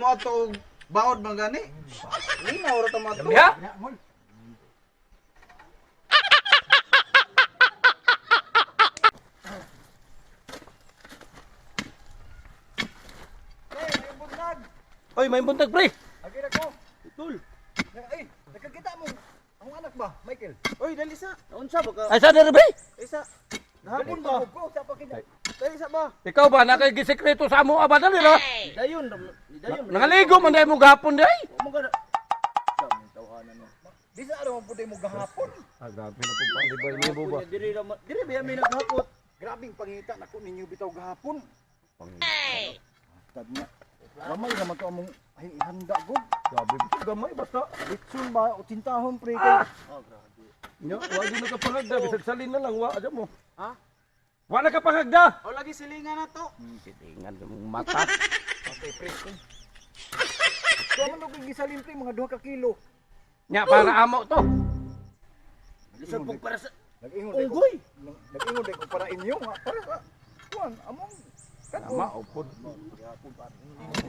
mo ato baod man gani. Linaw ra ta mo ato. Ya. Oy, may buntag pre. Agir ako. Tul. Ay, nakakita mo. Ang anak ba, Michael? Oy, dali sa. Unsa ba ka? Ay sa dere pre. Isa. Nahapon ba? Sa pakita. Dali sa ba? Ikaw ba nakay-gisekreto sa amo aba dali no? Dayon, dayon. Nangaligo man day mo gahapon day. Mo ka. Sa mo tawanan mo. Di sa araw mo puday mo gahapon. Ah, grabe na pug palibay ni mo ba. Diri ba may naghapot. Grabing pangita nako ninyo bitaw gahapon. Tad na. Ramay naman to among handa gud. Grabe gamay basta. Litsun ba o tintahon pre kay. Oh, grabe. Nya, wa di nakapangagda bisag salin na lang wa aja mo. Ha? Wa nakapangagda. O lagi silingan na to. Silingan mong mata. Okay, pre. Kamo no gisalin pre mga 2 ka kilo. Nya para amo to. Lisod pug para sa unggoy. Nag-ingon ko para inyo nga para sa kuan among Tama upod.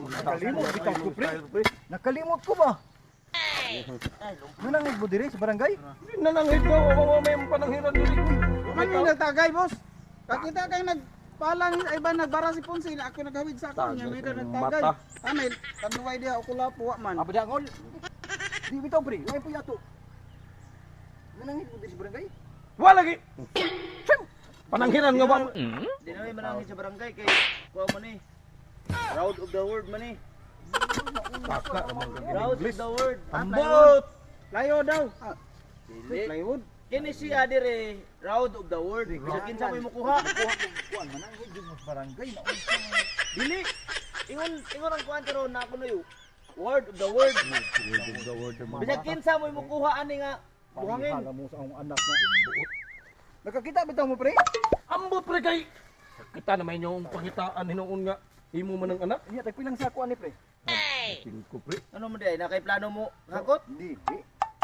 nakalimot bitaw ko pre. Nakalimot ko ba? Nanangig mo diri sa barangay? Nanangit ko wa may pananghiran diri ko. Man yung nagtagay, boss. Kakita kayo nagpalang ay ba nagbara si Ponce na ako naghawid sa ako niya may nagtagay. Mata. Anay, kanuway diha ako lapo wa man. Abadangol. Di bitaw pre, ngay po yato. Nanangig mo diri sa barangay? Wa lagi. Pananghiran nga ba? Di na may manangin sa barangay kay kuha mo ni. Proud of the world man ni. Baka naman ka Proud of the world. Ambot. Layo daw. Ah, Dili. plywood. Kini siya dire proud of the world. Bisag kinsa may mukuha. Kuan manangig jud mo sa barangay na unsa. Dili. Ingon ang kuan karon na ako no word of the world. Bisag kinsa mo mukuha ani nga buhangin. Hala mo sa akong anak na. Nakakita bitaw mo pre? Ambot pre kay. Kita naman yung pangitaan hinuon nga imo man ang anak. Iya tagpilang sako ani pre. Tingko pre. Ano mo di na kay plano mo hakot? Di.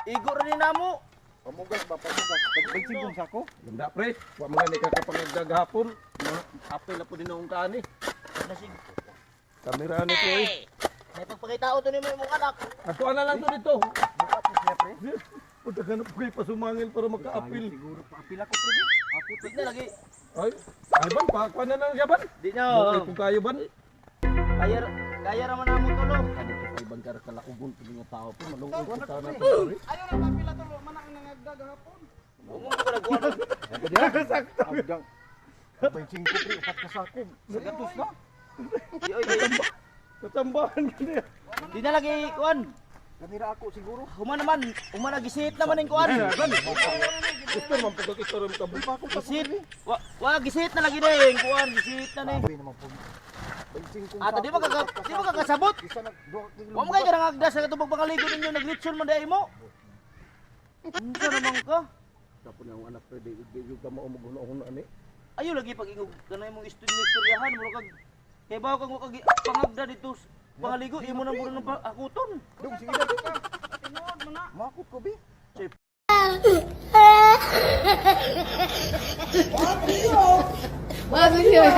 Igo rin namo. Pamugas ba pamugas? Tagpigsig kong sako. Ganda pre. Wa mga ni kakapangagda gahapon. Apil na po din akong kaani. Nasig. Kamera ni ko eh. May pagpakitao to ni mo imong anak. Ato na lang to dito. Bukat mo siya pre. Punta ka na po kayo pasumangil para makaapil. Siguro paapil ako pre. Ako Di na lagi. Ay, ay ban, pakuha na lang siya ban. Di na. Okay kung kayo ban. Kaya raman namo tulo. Kanito sa ibang karakalaugon po mga tao po. Malungkot po tayo natin. Ayaw na papila tulo man ang nangagdag hapon. Mo ko nagkuha. sakto. Abdang. Abay 5 pre, upat ka sako. Sa gatos na. Di oy kay. Katambahan ka niya. Di na lagi kuan. Kamera ako siguro. Huma nagisit naman ning kuan. Gusto naman pagkakita rin ka buka ko. Gisit. Wa gisit na lagi ding kuan, gisit na ni. Sabi naman po. 25 Ato di ba kakasabot? Isa nag 2 kilo. Wa mo kay karang agda sa katubag pangaligo ninyo naglitson man dai mo. Unsa naman ka? Tapos na ang anak pwede. Yung ka maumuguno-uno ani. Ayo lagi pag-ingog kanay mong istoryahan mo kag kay bawo kag pangagda dito pangaligo imo nang buron ng akuton. Dong sige na ka. Tinuod mo na. Makot ko bi. Bakit yun?